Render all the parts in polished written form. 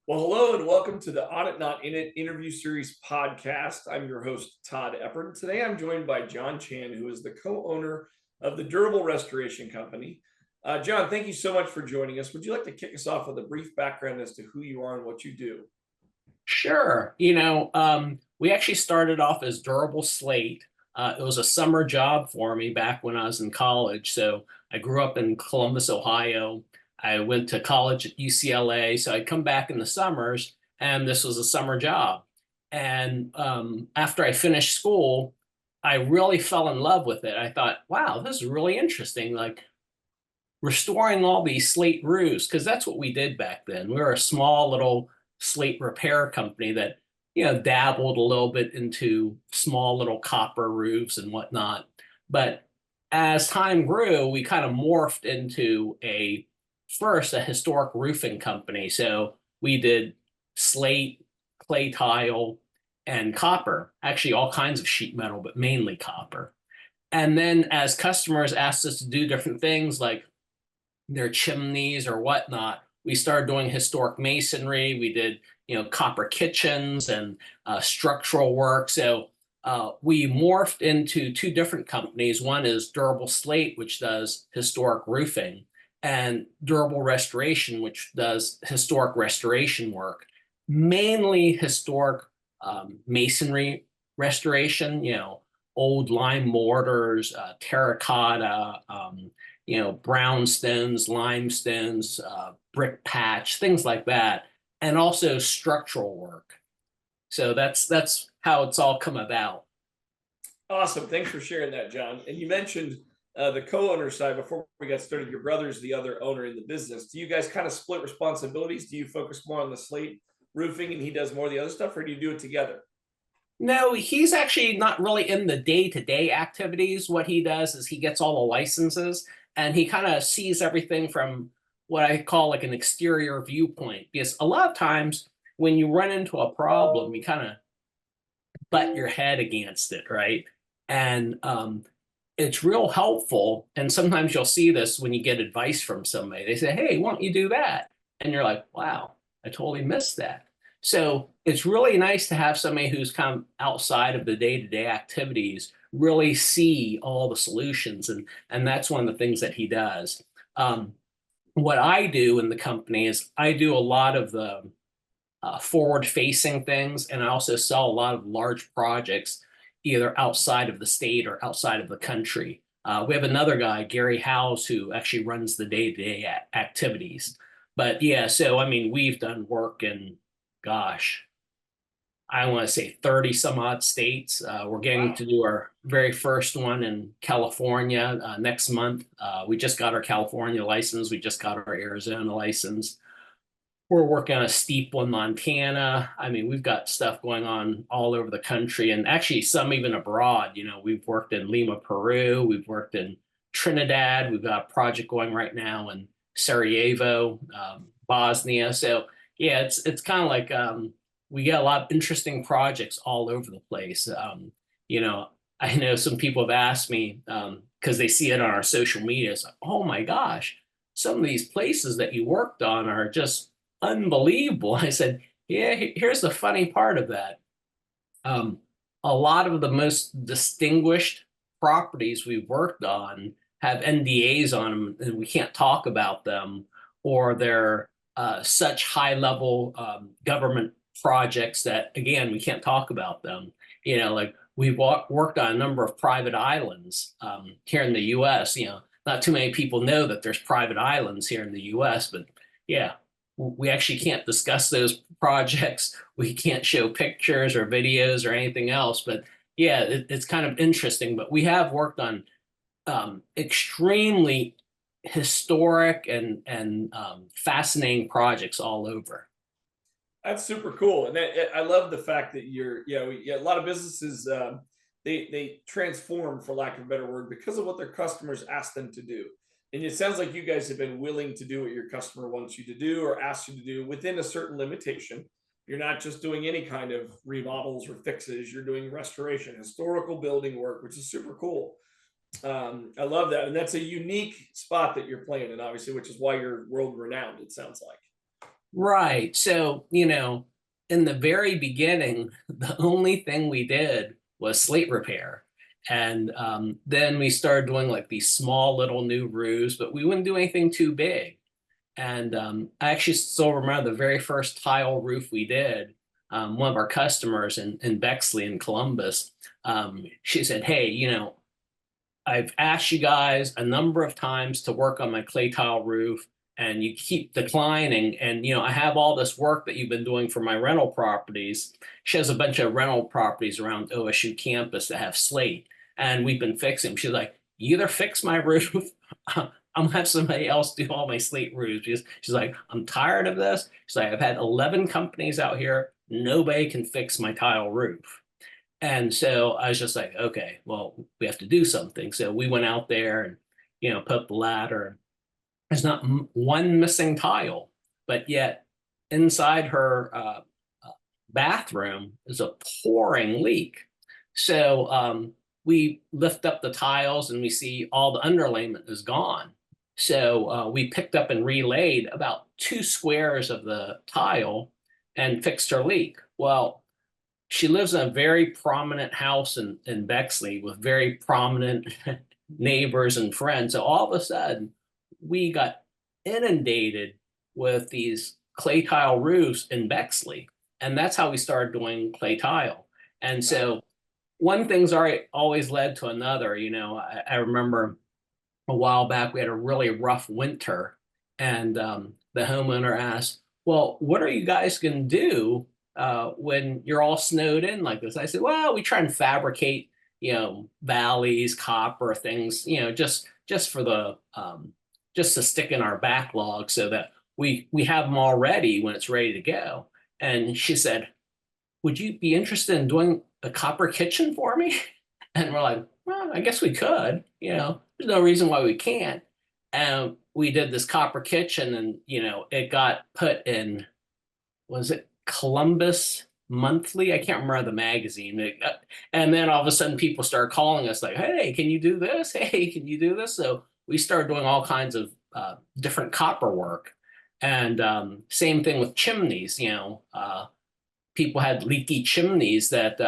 Well, hello and welcome to the On It Not In It interview series podcast. I'm your host, Todd Eppert. Today I'm joined by John Chan, who is the co owner of the Durable Restoration Company. John, thank you so much for joining us. Would you like to kick us off with a brief background as to who you are and what you do? Sure. We actually started off as Durable Slate. It was a summer job for me back when I was in college. So I grew up in Columbus, Ohio. I went to college at UCLA. So I'd come back in the summers, and this was a summer job. And after I finished school, I really fell in love with it. I thought, wow, this is really interesting. Like restoring all these slate roofs, because that's what we did back then. We were a small little slate repair company that, dabbled a little bit into small little copper roofs and whatnot. But as time grew, we kind of morphed into a historic roofing company. So we did slate, clay tile, and copper, actually all kinds of sheet metal, but mainly copper. And then as customers asked us to do different things like their chimneys or whatnot, we started doing historic masonry. We did, copper kitchens and structural work. So we morphed into two different companies. One is Durable Slate, which does historic roofing, and Durable Restoration, which does historic restoration work, mainly historic masonry restoration, old lime mortars, terracotta, brownstones, limestones, brick patch, things like that, and also structural work. So that's how it's all come about. Awesome. Thanks for sharing that, John. And you mentioned the co owner side before we got started. Your brother's the other owner in the business. Do you guys kind of split responsibilities? Do you focus more on the slate roofing and he does more of the other stuff, or do you do it together? No, he's actually not really in the day-to-day activities. What he does is he gets all the licenses and he kind of sees everything from what I call like an exterior viewpoint. Because a lot of times when you run into a problem, you kind of butt your head against it, right? And it's real helpful. And sometimes you'll see this when you get advice from somebody. They say, "Hey, why don't you do that?" And you're like, "Wow, I totally missed that." So it's really nice to have somebody who's kind of outside of the day-to-day activities really see all the solutions. And that's one of the things that he does. What I do in the company is I do a lot of the forward-facing things, and I also sell a lot of large projects, either outside of the state or outside of the country. We have another guy, Gary Howes, who actually runs the day-to-day activities. But yeah, so I mean, we've done work in, gosh, I want to say 30 some odd states. We're getting Wow. to do our very first one in California next month. We just got our California license. We just got our Arizona license. We're working on a steep one, Montana. I mean, we've got stuff going on all over the country and actually some even abroad. We've worked in Lima, Peru. We've worked in Trinidad. We've got a project going right now in Sarajevo, Bosnia. So yeah, it's kind of like we get a lot of interesting projects all over the place. You know, I know some people have asked me because they see it on our social media. It's like, oh my gosh, some of these places that you worked on are just unbelievable. I said, yeah, here's the funny part of that. Um, a lot of the most distinguished properties we've worked on have NDAs on them, and we can't talk about them, or they're such high level government projects that, again, we can't talk about them. Like we've worked on a number of private islands here in the US. Not too many people know that there's private islands here in the US, but yeah, we actually can't discuss those projects. We can't show pictures or videos or anything else. But yeah, it's kind of interesting. But we have worked on extremely historic and fascinating projects all over. That's super cool, and I love the fact that a lot of businesses they transform, for lack of a better word, because of what their customers ask them to do. And it sounds like you guys have been willing to do what your customer wants you to do or asks you to do within a certain limitation. You're not just doing any kind of remodels or fixes. You're doing restoration, historical building work, which is super cool. I love that, and that's a unique spot that you're playing in, obviously, which is why you're world renowned. It sounds like. Right. So, in the very beginning, the only thing we did was slate repair. And then we started doing like these small little new roofs, but we wouldn't do anything too big. And I actually still remember the very first tile roof we did. One of our customers in Bexley in Columbus, she said, "Hey, I've asked you guys a number of times to work on my clay tile roof, and you keep declining. And I have all this work that you've been doing for my rental properties." She has a bunch of rental properties around OSU campus that have slate, and we've been fixing them. She's like, "You either fix my roof, I'm gonna have somebody else do all my slate roofs." She's like, "I'm tired of this." She's like, "I've had 11 companies out here. Nobody can fix my tile roof." And so I was just like, okay, well, we have to do something. So we went out there and, put up the ladder. There's not one missing tile, but yet inside her bathroom is a pouring leak. So we lift up the tiles and we see all the underlayment is gone. So we picked up and relayed about 2 squares of the tile and fixed her leak. Well, she lives in a very prominent house in Bexley with very prominent neighbors and friends. So all of a sudden, we got inundated with these clay tile roofs in Bexley. And that's how we started doing clay tile. And so one thing's always led to another. I remember a while back we had a really rough winter, and the homeowner asked, "Well, what are you guys going to do when you're all snowed in like this?" I said, "Well, we try and fabricate valleys, copper things, just for the just to stick in our backlog so that we have them all ready when it's ready to go." And she said, "Would you be interested in doing a copper kitchen for me?" And we're like, "Well, I guess we could. There's no reason why we can't." And we did this copper kitchen, and it got put in, was it Columbus Monthly? I can't remember the magazine. And then all of a sudden, people started calling us like, "Hey, can you do this? Hey, can you do this?" So we started doing all kinds of different copper work. And same thing with chimneys. People had leaky chimneys that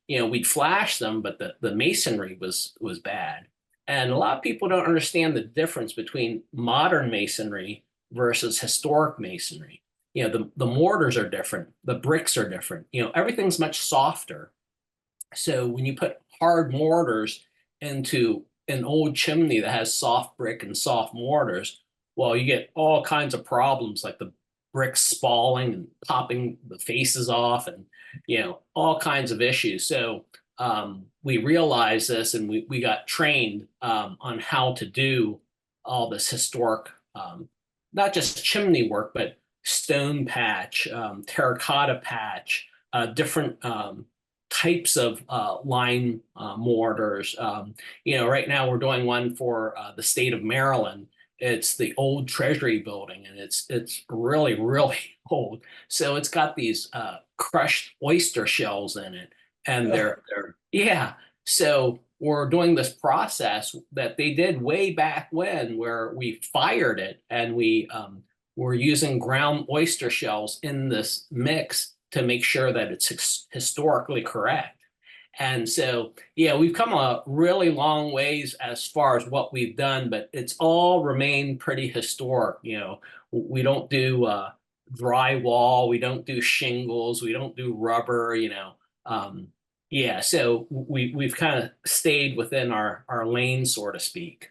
we'd flash them, but the masonry was bad. And a lot of people don't understand the difference between modern masonry versus historic masonry. The mortars are different, the bricks are different, everything's much softer. So when you put hard mortars into an old chimney that has soft brick and soft mortars, well, you get all kinds of problems like the bricks spalling and popping the faces off, and all kinds of issues. So we realized this, and we got trained on how to do all this historic, not just chimney work, but stone patch, terracotta patch, different types of lime mortars. Right now we're doing one for the state of Maryland. It's the old Treasury building, and it's really, really old. So it's got these crushed oyster shells in it, and they're yeah. So we're doing this process that they did way back when, where we fired it, and we were using ground oyster shells in this mix to make sure that it's historically correct. And so, yeah, we've come a really long ways as far as what we've done, but it's all remained pretty historic. We don't do drywall, we don't do shingles, we don't do rubber. Yeah, so we've kind of stayed within our lane, so to speak.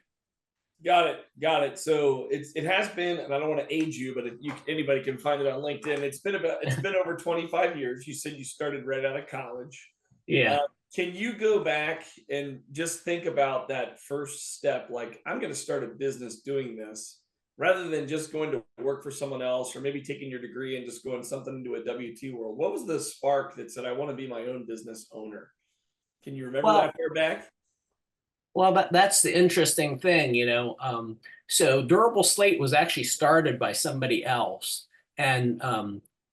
Got it. Got it. So it has been, and I don't want to age you, but anybody can find it on LinkedIn. It's been over 25 years. You said you started right out of college. Uh, Yeah. can you go back and just think about that first step? Like, I'm going to start a business doing this, rather than just going to work for someone else, or maybe taking your degree and just going something into a W-2 world. What was the spark that said, I want to be my own business owner? Can you remember Well, that far back? Well, that's the interesting thing. So durable slate was actually started by somebody else, and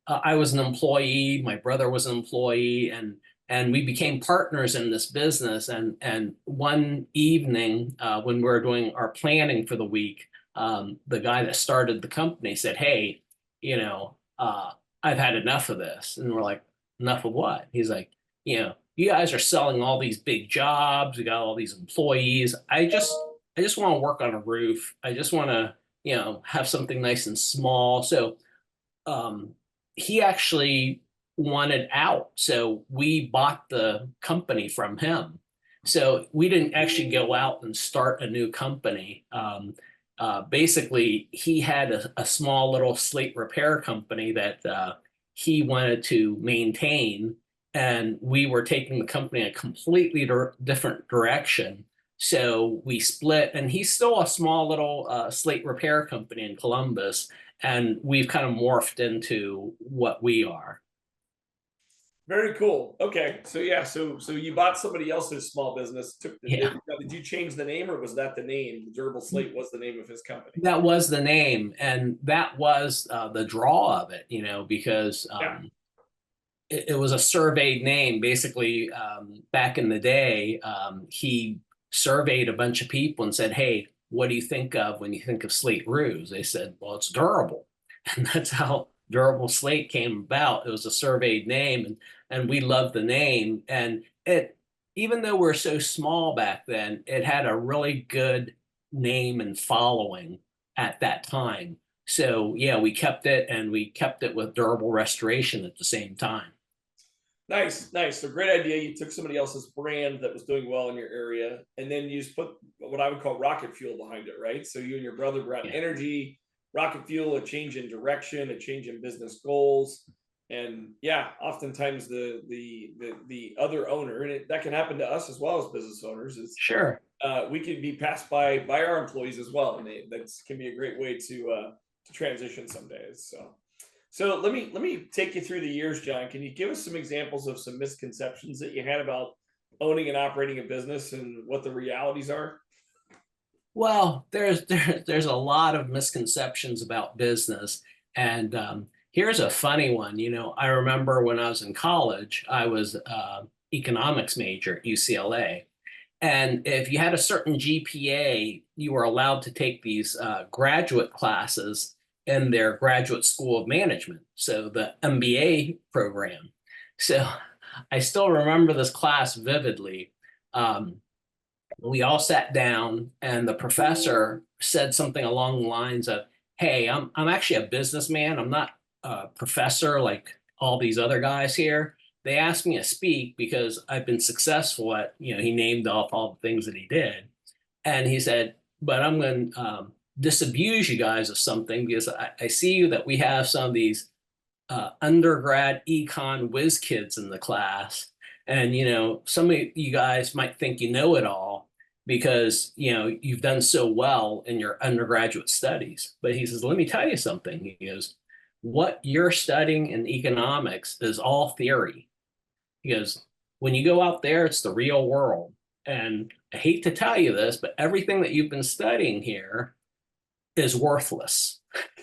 I was an employee. My brother was an employee, and we became partners in this business. And one evening, when we were doing our planning for the week, the guy that started the company said, "Hey, uh, I've had enough of this. And we're like, enough of what? He's like, you guys are selling all these big jobs. We got all these employees. I just want to work on a roof. I just want to, have something nice and small. So um, he actually wanted out. So we bought the company from him. So we didn't actually go out and start a new company. Basically, he had a small little slate repair company that he wanted to maintain, and we were taking the company a completely different direction. So we split, and he's still a small little slate repair company in Columbus, and we've kind of morphed into what we are. Very cool. Okay, so yeah, so you bought somebody else's small business. Yeah, Did you change the name, or was that the name? Durable Slate was the name of his company. that was the name, and that was the draw of it, because Yeah. it was a surveyed name. Basically, back in the day, he surveyed a bunch of people and said, "Hey, what do you think of when you think of slate roofs?" They said, "Well, it's durable," and that's how durable slate came about. It was a surveyed name, and we loved the name. And it, even though we're so small back then, it had a really good name and following at that time. So yeah, we kept it, and we kept it with durable restoration at the same time. Nice, nice. So great idea. You took somebody else's brand that was doing well in your area, and then you just put what I would call rocket fuel behind it, right? So you and your brother brought Yeah. energy, rocket fuel, a change in direction, a change in business goals, and yeah, oftentimes the other owner, and that can happen to us as well as business owners, is Sure. we can be passed by our employees as well, and that can be a great way to transition some days. So let me take you through the years, John. Can you give us some examples of some misconceptions that you had about owning and operating a business and what the realities are? Well, there's a lot of misconceptions about business, and here's a funny one. I remember when I was in college, I was economics major at UCLA, and if you had a certain GPA, you were allowed to take these graduate classes in their graduate school of management, so the MBA program. So I still remember this class vividly. Um, we all sat down, and the professor said something along the lines of, "Hey, I'm actually a businessman. I'm not a professor like all these other guys here. They asked me to speak because I've been successful at," he named off all the things that he did. And he said, "But I'm going to disabuse you guys of something because I see that we have some of these undergrad econ whiz kids in the class. And, some of you guys might think you know it all because, you've done so well in your undergraduate studies." But he says, "Let me tell you something." He goes, "What you're studying in economics is all theory." He goes, "When you go out there, it's the real world. And I hate to tell you this, but everything that you've been studying here is worthless."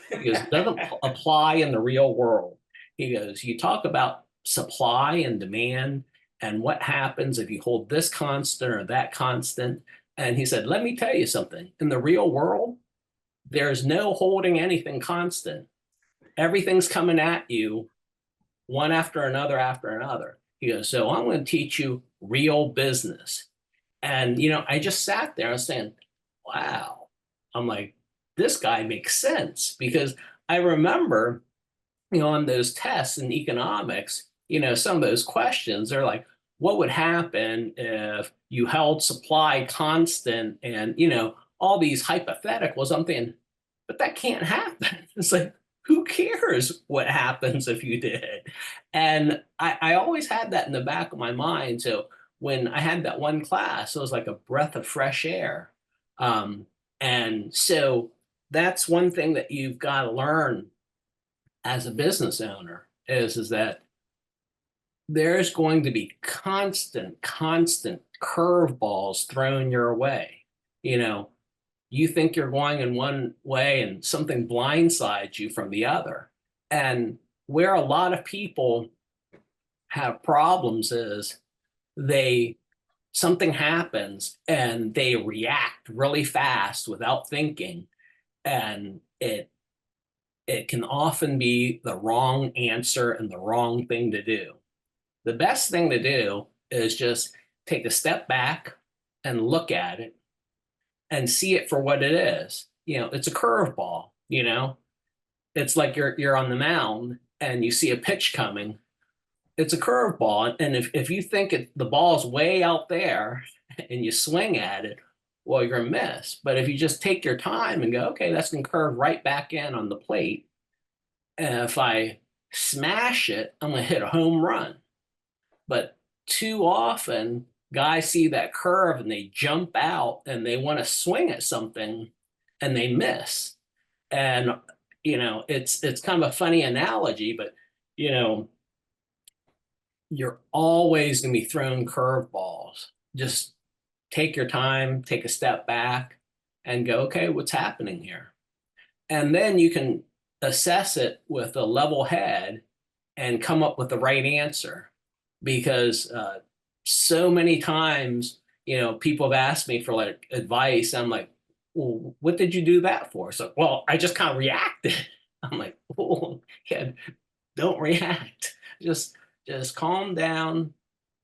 He goes, "It doesn't apply in the real world." He goes, "You talk about supply and demand and what happens if you hold this constant or that constant." And he said, "Let me tell you something. In the real world, there's no holding anything constant. Everything's coming at you one after another." He goes, "So I'm going to teach you real business." And, I just sat there and saying, wow. I'm like, this guy makes sense because I remember, on those tests in economics, some of those questions, they're like, what would happen if you held supply constant and, all these hypotheticals. I'm thinking, but that can't happen. It's like, who cares what happens if you did? And I always had that in the back of my mind. So when I had that one class, it was like a breath of fresh air. And so that's one thing that you've got to learn as a business owner is that there's going to be constant curveballs thrown your way. You think you're going in one way and something blindsides you from the other. And where a lot of people have problems is they something happens and they react really fast without thinking, and it can often be the wrong answer and the wrong thing to do. The best thing to do is just take a step back and look at it and see it for what it is. It's a curveball. It's like you're on the mound and you see a pitch coming. It's a curveball. And if you think the ball's way out there and you swing at it, well, you're gonna miss. But if you just take your time and go, okay, that's gonna curve right back in on the plate. And if I smash it, I'm gonna hit a home run. But too often, guys see that curve and they jump out and they want to swing at something and they miss. And it's kind of a funny analogy, but you know, you're always going to be thrown curveballs. Just take your time, take a step back, and go, okay, what's happening here? And then you can assess it with a level head and come up with the right answer. Because so many times, people have asked me for like advice. I'm like, well, what did you do that for? So, well, I just kind of reacted. I'm like, oh, yeah, don't react. Just calm down,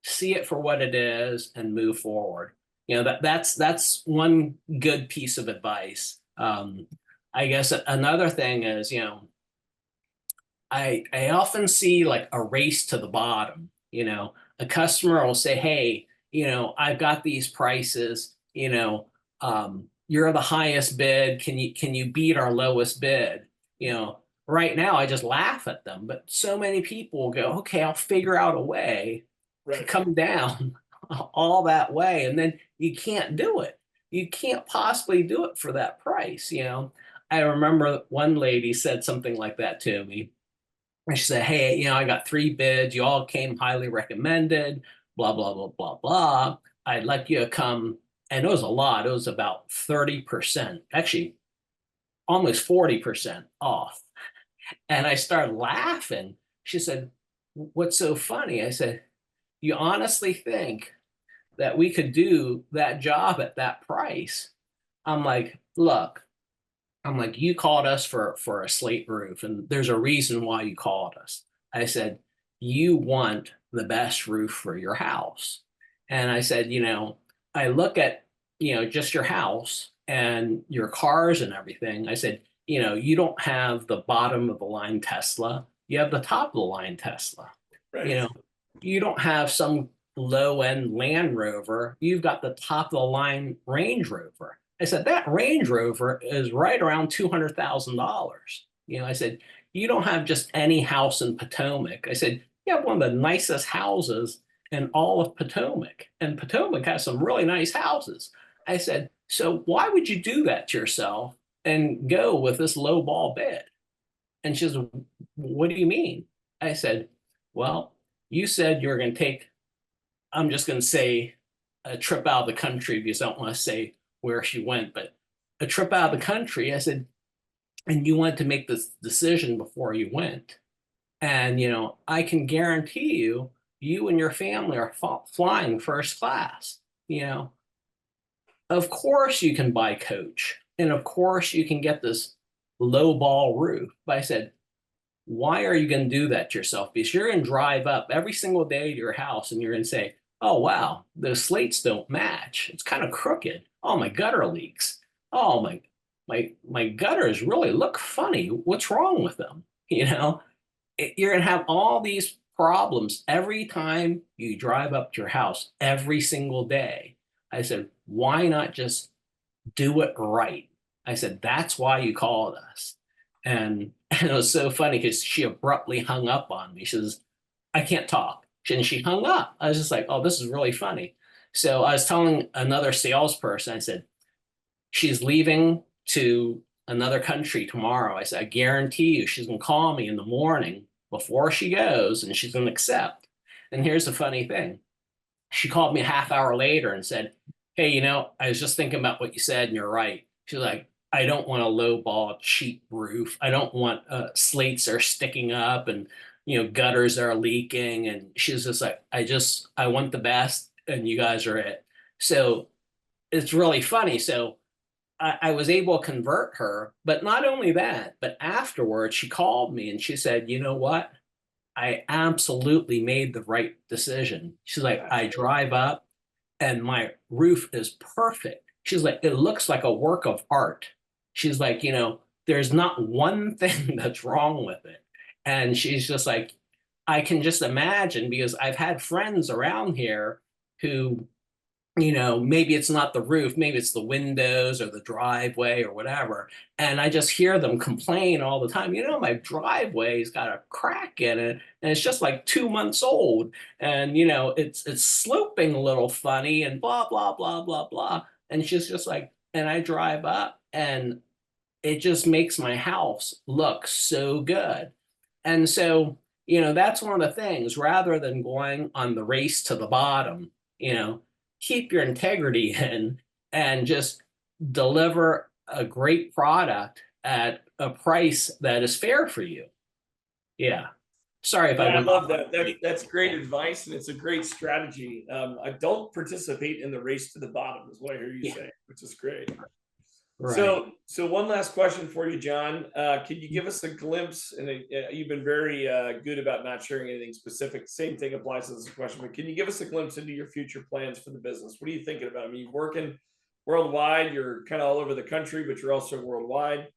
see it for what it is, and move forward. That's one good piece of advice. I guess another thing is, I often see like a race to the bottom. A customer will say, hey, I've got these prices, you're the highest bid. Can you beat our lowest bid? Right now I just laugh at them, but so many people go, okay, I'll figure out a way to Right. come down all that way. And then you can't do it. You can't possibly do it for that price. I remember one lady said something like that to me. And she said, hey, I got 3 bids. You all came highly recommended, blah, blah, blah, blah, blah. I'd like you to come. And it was a lot. It was about 30%, actually almost 40% off. And I started laughing. She said, what's so funny? I said, you honestly think that we could do that job at that price? I'm like, look, you called us for a slate roof, and there's a reason why you called us. I said, you want the best roof for your house. And I said, I look at, just your house and your cars and everything. I said, you don't have the bottom of the line Tesla. You have the top of the line Tesla. You Right. know, you don't have some low end Land Rover. You've got the top of the line Range Rover. I said, that Range Rover is right around $200,000. I said, you don't have just any house in Potomac. I said, you have one of the nicest houses in all of Potomac. And Potomac has some really nice houses. I said, so why would you do that to yourself and go with this low ball bid? And she said, what do you mean? I said, well, you said you were going to take, I'm just going to say a trip out of the country because I don't want to say where she went, but a trip out of the country. I said, and you wanted to make this decision before you went. And, I can guarantee you, you and your family are flying first class. Of course you can buy coach. And of course you can get this low ball roof. But I said, why are you going to do that to yourself? Because you're going to drive up every single day to your house and you're going to say, oh, wow, those slates don't match. It's kind of crooked. Oh, my gutter leaks. Oh, my gutters really look funny. What's wrong with them? You're going to have all these problems every time you drive up to your house every single day. I said, why not just do it right? I said, that's why you called us. And it was so funny because she abruptly hung up on me. She says, I can't talk. And she hung up. I was just like, oh, this is really funny. So I was telling another salesperson, I said, she's leaving to another country tomorrow. I said, I guarantee you she's going to call me in the morning before she goes and she's going to accept. And here's the funny thing. She called me a half hour later and said, hey, I was just thinking about what you said and you're right. She's like, I don't want a low ball cheap roof. I don't want slates are sticking up and gutters are leaking. And she's just like, I want the best and you guys are it. So it's really funny. So I was able to convert her, but not only that, but afterwards she called me and she said, you know what? I absolutely made the right decision. She's like, I Absolutely. drive up and my roof is perfect. She's like, it looks like a work of art. She's like, there's not one thing that's wrong with it. And she's just like, I can just imagine because I've had friends around here who maybe it's not the roof, maybe it's the windows or the driveway or whatever. And I just hear them complain all the time. My driveway's got a crack in it, and it's just like 2 months old. And it's sloping a little funny and blah, blah, blah, blah, blah. And she's just like, and I drive up and it just makes my house look so good. And so, that's one of the things, rather than going on the race to the bottom, you know, keep your integrity in and just deliver a great product at a price that is fair for you. Yeah. Sorry if I Yeah, I went off love on that. a rant. That's great advice, and it's a great strategy. I don't participate in the race to the bottom, is what I hear you Yeah, say, which is great. right. So one last question for you, John. Can you give us a glimpse? And you've been very good about not sharing anything specific. Same thing applies to this question, but can you give us a glimpse into your future plans for the business? What are you thinking about? I mean, you're working worldwide. You're kind of all over the country, but you're also worldwide.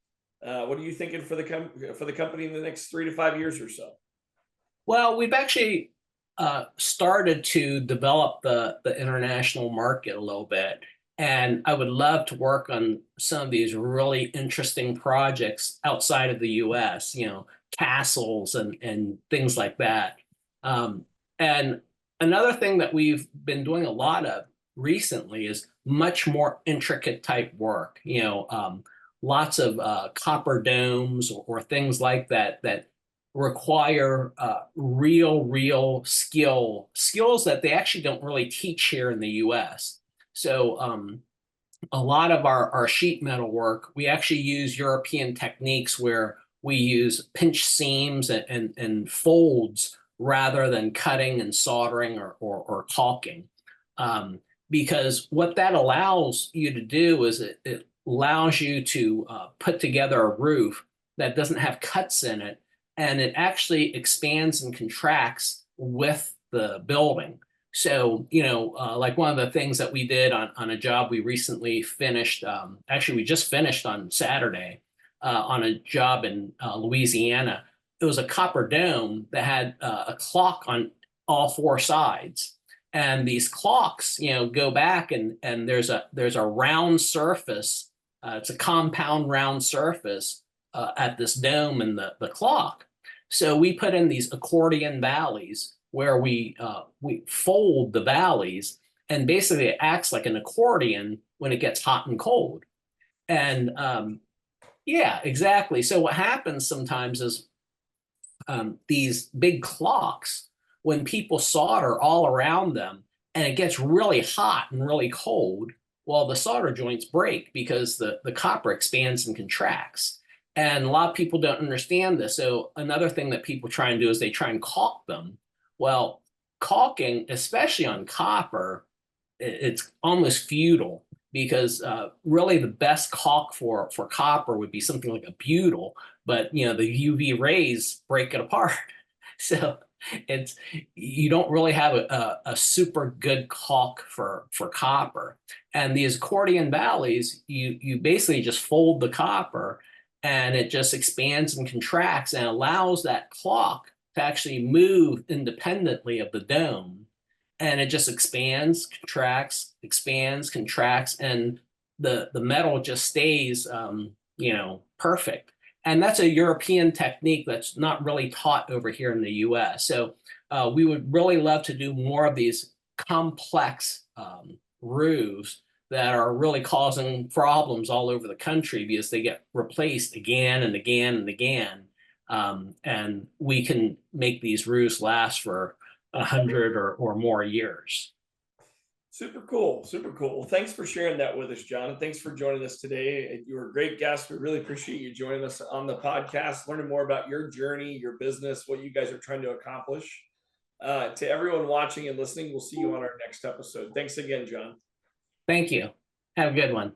What are you thinking for the company in the next 3 to 5 years or so? Well, we've actually started to develop the international market a little bit. And I would love to work on some of these really interesting projects outside of the US, castles and things like that. And another thing that we've been doing a lot of recently is much more intricate type work, lots of copper domes or things like that that require real skills that they actually don't really teach here in the US. So a lot of our sheet metal work, we actually use European techniques where we use pinch seams and folds rather than cutting and soldering or caulking. Because what that allows you to do is it allows you to put together a roof that doesn't have cuts in it, and it actually expands and contracts with the building. So, like one of the things that we did on a job we recently finished, actually, we just finished on Saturday on a job in Louisiana. It was a copper dome that had a clock on all four sides. And these clocks, go back and there's a round surface. It's a compound round surface at this dome and the clock. So we put in these accordion valleys where we fold the valleys, and basically it acts like an accordion when it gets hot and cold. And yeah, exactly. So what happens sometimes is these big clocks, when people solder all around them and it gets really hot and really cold, well, the solder joints break because the copper expands and contracts. And a lot of people don't understand this. So another thing that people try and do is they try and caulk them. Well, caulking, especially on copper, it's almost futile because really the best caulk for copper would be something like a butyl, but the UV rays break it apart. So it's you don't really have a super good caulk for copper. And these accordion valleys, you basically just fold the copper and it just expands and contracts and allows that clock to actually move independently of the dome. And it just expands, contracts, and the metal just stays perfect. And that's a European technique that's not really taught over here in the US. So we would really love to do more of these complex roofs that are really causing problems all over the country because they get replaced again and again and again. And we can make these roofs last for 100 or more years. Super cool. Super cool. Well, thanks for sharing that with us, John. And thanks for joining us today. You were a great guest. We really appreciate you joining us on the podcast, learning more about your journey, your business, what you guys are trying to accomplish. To everyone watching and listening, we'll see you on our next episode. Thanks again, John. Thank you. Have a good one.